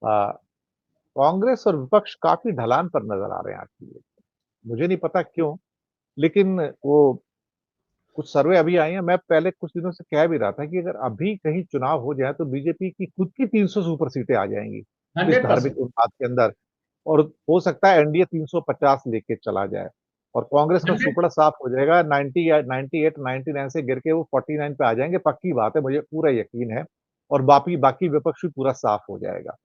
कांग्रेस और विपक्ष काफी ढलान पर नजर आ रहे हैं आज की डेट में। मुझे नहीं पता क्यों, लेकिन वो कुछ सर्वे अभी आई है। मैं पहले कुछ दिनों से कह भी रहा था कि अगर अभी कहीं चुनाव हो जाए तो बीजेपी की खुद की 300 से ऊपर सीटें आ जाएंगी इस 100%। धार्मिक उन्माद के अंदर। और हो सकता है एनडीए 350 लेके चला जाए और कांग्रेस का 100। सुपड़ा साफ हो जाएगा। 90 या 98 99 से गिर के वो 49 पे आ जाएंगे, पक्की बात है, मुझे पूरा यकीन है। और बाकी बाकी विपक्ष भी पूरा साफ हो जाएगा।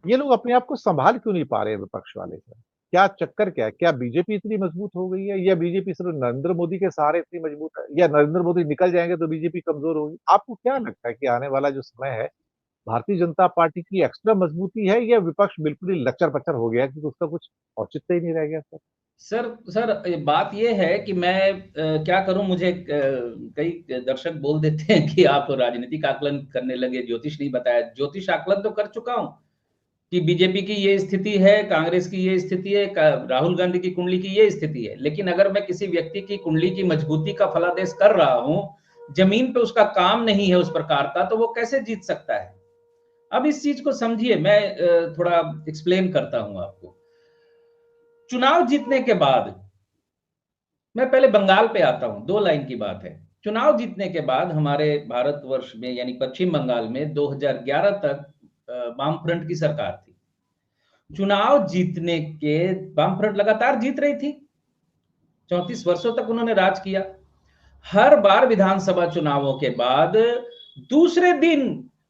ये लोग अपने आप को संभाल क्यों नहीं पा रहे हैं विपक्ष वाले सर? क्या चक्कर क्या है? क्या बीजेपी इतनी मजबूत हो गई है, या बीजेपी सिर्फ नरेंद्र मोदी के सहारे इतनी मजबूत है, या नरेंद्र मोदी निकल जाएंगे तो बीजेपी कमजोर होगी? आपको क्या लगता है कि आने वाला जो समय है, भारतीय जनता पार्टी की एक्स्ट्रा मजबूती है, या विपक्ष बिल्कुल ही लच्चर पच्चर हो गया क्योंकि उसका कुछ औचित्य ही नहीं रह गया सर? सर सर बात ये है कि मैं क्या करूं, मुझे कई दर्शक बोल देते हैं कि आप राजनीतिक आकलन करने लगे, ज्योतिष नहीं बताया। ज्योतिष आकलन तो कर चुका हूं कि बीजेपी की ये स्थिति है, कांग्रेस की ये स्थिति है, राहुल गांधी की कुंडली की ये स्थिति है। लेकिन अगर मैं किसी व्यक्ति की कुंडली की मजबूती का फलादेश कर रहा हूं, जमीन पे उसका काम नहीं है उस प्रकार का, तो वो कैसे जीत सकता है? अब इस चीज को समझिए, मैं थोड़ा एक्सप्लेन करता हूं आपको। चुनाव जीतने के बाद, मैं पहले बंगाल पे आता हूं, 2 लाइन की बात है। चुनाव जीतने के बाद हमारे भारतवर्ष में यानी पश्चिम बंगाल में 2011 तक वामफ्रंट की सरकार थी। चुनाव जीतने के, वामफ्रंट लगातार जीत रही थी, 34 वर्षों तक उन्होंने राज किया। हर बार विधानसभा चुनावों के बाद दूसरे दिन,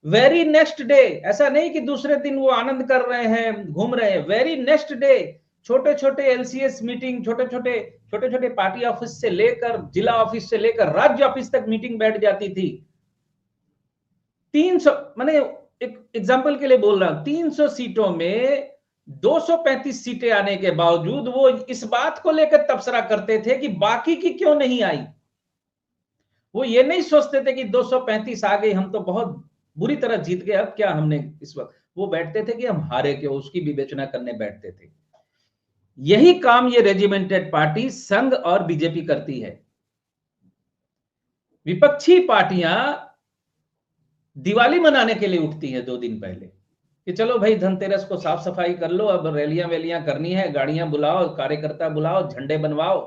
वेरी नेक्स्ट डे, ऐसा नहीं कि दूसरे दिन वो आनंद कर रहे हैं, घूम रहे हैं, वेरी नेक्स्ट डे छोटे छोटे एलसीएस मीटिंग, छोटे छोटे पार्टी ऑफिस से लेकर, जिला ऑफिस से लेकर राज्य ऑफिस तक मीटिंग बैठ जाती थी। 300, मैंने एक एग्जांपल के लिए बोल रहा हूं, 300 सीटों में 235 सीटें आने के बावजूद वो इस बात को लेकर तबसरा करते थे कि बाकी की क्यों नहीं आई। वो ये नहीं सोचते थे कि 235 आ गई, हम तो बहुत बुरी तरह जीत गए, अब क्या हमने इस वक्त। वो बैठते थे कि हम हारे क्यों, उसकी विवेचना करने बैठते थे। यही काम ये रेजिमेंटेड पार्टी संघ और बीजेपी करती है। विपक्षी पार्टियां दिवाली मनाने के लिए उठती है 2 दिन पहले कि चलो भाई धनतेरस को साफ सफाई कर लो, अब रैलियां वैलियां करनी है, गाड़ियां बुलाओ, कार्यकर्ता बुलाओ, झंडे बनवाओ।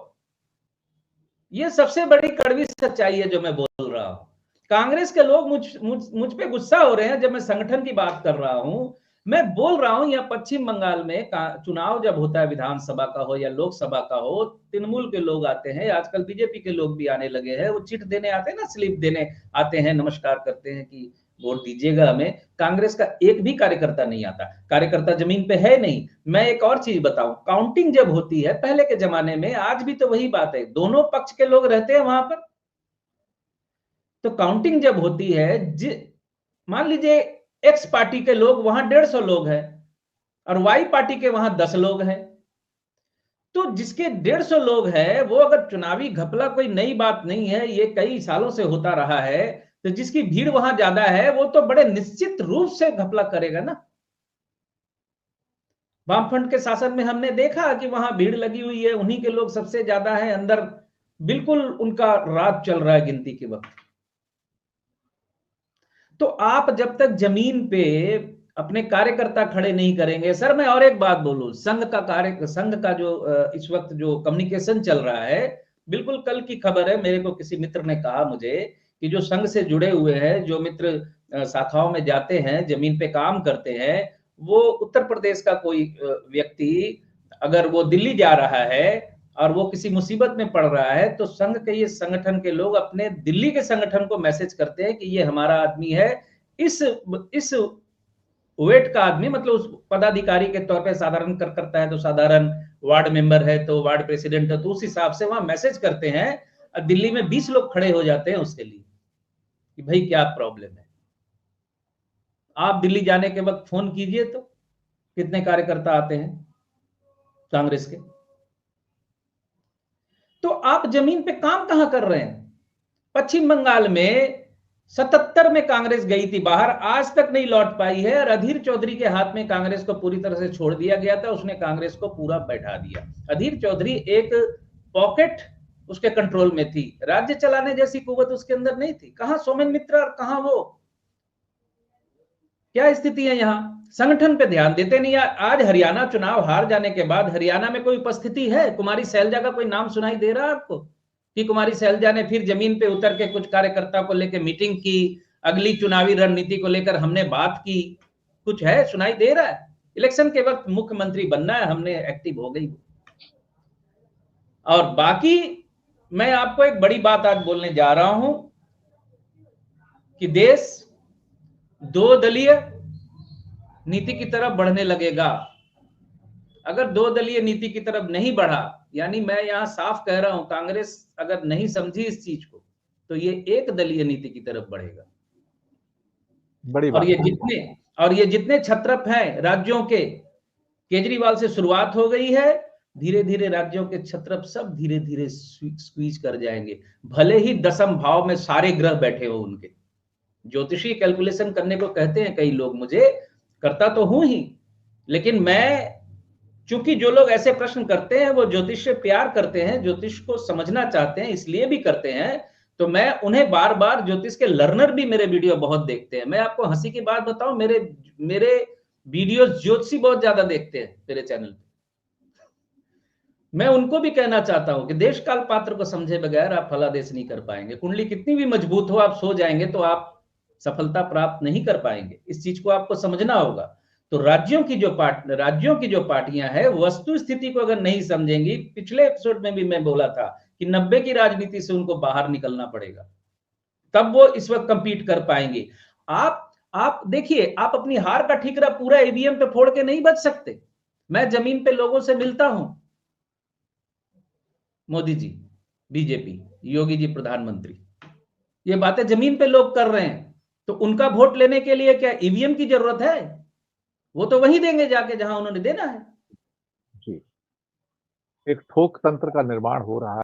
ये सबसे बड़ी कड़वी सच्चाई है जो मैं बोल रहा हूं। कांग्रेस के लोग मुझ पे गुस्सा हो रहे हैं जब मैं संगठन की बात कर रहा हूं। मैं बोल रहा हूं यहाँ पश्चिम बंगाल में चुनाव जब होता है, विधानसभा का हो या लोकसभा का हो, तृणमूल के लोग आते हैं, आजकल बीजेपी के लोग भी आने लगे हैं, वो चिट देने आते हैं ना, स्लिप देने आते हैं, नमस्कार करते हैं कि वोट दीजिएगा हमें। कांग्रेस का एक भी कार्यकर्ता नहीं आता, कार्यकर्ता जमीन पे है नहीं। मैं एक और चीज बताऊं, काउंटिंग जब होती है पहले के जमाने में, आज भी तो वही बात है, दोनों पक्ष के लोग रहते हैं वहां पर। तो काउंटिंग जब होती है, मान लीजिए एक्स पार्टी के लोग वहां 150 लोग हैं और वाई पार्टी के वहां 10 लोग हैं, तो जिसके 150 लोग हैं वो, अगर चुनावी घपला कोई नई बात नहीं है, ये कई सालों से होता रहा है, तो जिसकी भीड़ वहां ज्यादा है वो तो बड़े निश्चित रूप से घपला करेगा ना। वामफ्रंट के शासन में हमने देखा कि वहां भीड़ लगी हुई है, उन्हीं के लोग सबसे ज्यादा है अंदर, बिल्कुल उनका राज चल रहा है गिनती के वक्त। तो आप जब तक जमीन पे अपने कार्यकर्ता खड़े नहीं करेंगे। सर मैं और एक बात बोलूं, संघ का जो इस वक्त जो कम्युनिकेशन चल रहा है, बिल्कुल कल की खबर है, मेरे को किसी मित्र ने कहा मुझे कि जो संघ से जुड़े हुए हैं, जो मित्र शाखाओं में जाते हैं, जमीन पे काम करते हैं, वो उत्तर प्रदेश का कोई व्यक्ति अगर वो दिल्ली जा रहा है और वो किसी मुसीबत में पड़ रहा है, तो संघ के ये संगठन के लोग अपने दिल्ली के संगठन को मैसेज करते हैं कि ये हमारा आदमी है, इस वेट का आदमी, मतलब उस पदाधिकारी के तौर पे साधारण कर करता है तो साधारण, वार्ड मेंबर है तो वार्ड प्रेसिडेंट है, तो उस हिसाब से वहां मैसेज करते हैं। और दिल्ली में 20 लोग खड़े हो जाते हैं उसके लिए कि भाई क्या प्रॉब्लम है। आप दिल्ली जाने के वक्त फोन कीजिए तो कितने कार्यकर्ता आते हैं कांग्रेस के। तो आप जमीन पे काम कहां कर रहे हैं? पश्चिम बंगाल में 77 में कांग्रेस गई थी बाहर, आज तक नहीं लौट पाई है, और अधीर चौधरी के हाथ में कांग्रेस को पूरी तरह से छोड़ दिया गया था, उसने कांग्रेस को पूरा बैठा दिया। अधीर चौधरी एक पॉकेट उसके कंट्रोल में थी, राज्य चलाने जैसी कुवत उसके अंदर नहीं थी। कहां सोमेन मित्र और कहां वो, क्या स्थिति है यहाँ? संगठन पे ध्यान देते नहीं। आज हरियाणा चुनाव हार जाने के बाद हरियाणा में कोई उपस्थिति है? कुमारी शैलजा का कोई नाम सुनाई दे रहा है आपको कि कुमारी शैलजा ने फिर जमीन पे उतर के कुछ कार्यकर्ता को लेकर मीटिंग की, अगली चुनावी रणनीति को लेकर हमने बात की? कुछ है? सुनाई दे रहा है? इलेक्शन के वक्त मुख्यमंत्री बनना है, हमने एक्टिव हो गई। और बाकी मैं आपको एक बड़ी बात आज बोलने जा रहा हूं कि देश दो दलीय नीति की तरफ बढ़ने लगेगा। अगर दो दलीय नीति की तरफ नहीं बढ़ा, यानी मैं यहां साफ कह रहा हूं, कांग्रेस अगर नहीं समझी इस चीज को, तो ये एक दलीय नीति की तरफ बढ़ेगा। बड़ी बात। और ये जितने छत्रप हैं राज्यों के, केजरीवाल से शुरुआत हो गई है, धीरे धीरे राज्यों के छत्रप सब धीरे धीरे स्क्वीज कर जाएंगे, भले ही दशम भाव में सारे ग्रह बैठे हो उनके। ज्योतिषी कैलकुलेशन करने को कहते हैं कई लोग, मुझे करता तो हूं ही, लेकिन मैं, चूंकि जो लोग ऐसे प्रश्न करते हैं वो ज्योतिष से प्यार करते हैं, ज्योतिष को समझना चाहते हैं, इसलिए भी करते हैं, तो मैं उन्हें बार बार, ज्योतिष के लर्नर भी मेरे वीडियो बहुत देखते हैं। मैं आपको हंसी की बात बताऊं, मेरे वीडियो ज्योतिषी बहुत ज्यादा देखते हैं मेरे चैनल पे। मैं उनको भी कहना चाहता हूं कि देश काल पात्र को समझे बगैर आप फलादेश नहीं कर पाएंगे। कुंडली कितनी भी मजबूत हो, आप सो जाएंगे तो आप सफलता प्राप्त नहीं कर पाएंगे। इस चीज को आपको समझना होगा। तो राज्यों की जो पार्टियां हैं, वस्तु स्थिति को अगर नहीं समझेंगी, पिछले एपिसोड में भी मैं बोला था कि 90 की राजनीति से उनको बाहर निकलना पड़ेगा, तब वो इस वक्त कंपीट कर पाएंगे। आप देखिए, आप अपनी हार का ठीकरा पूरा ईवीएम पे फोड़ के नहीं बच सकते। मैं जमीन पे लोगों से मिलता हूं, मोदी जी बीजेपी, योगी जी प्रधानमंत्री, ये बातें जमीन पे लोग कर रहे हैं, तो उनका वोट लेने के लिए क्या ईवीएम की जरूरत है? वो तो वहीं देंगे जाके जहां उन्होंने देना है। जी, एक ठोक तंत्र का निर्माण हो रहा है।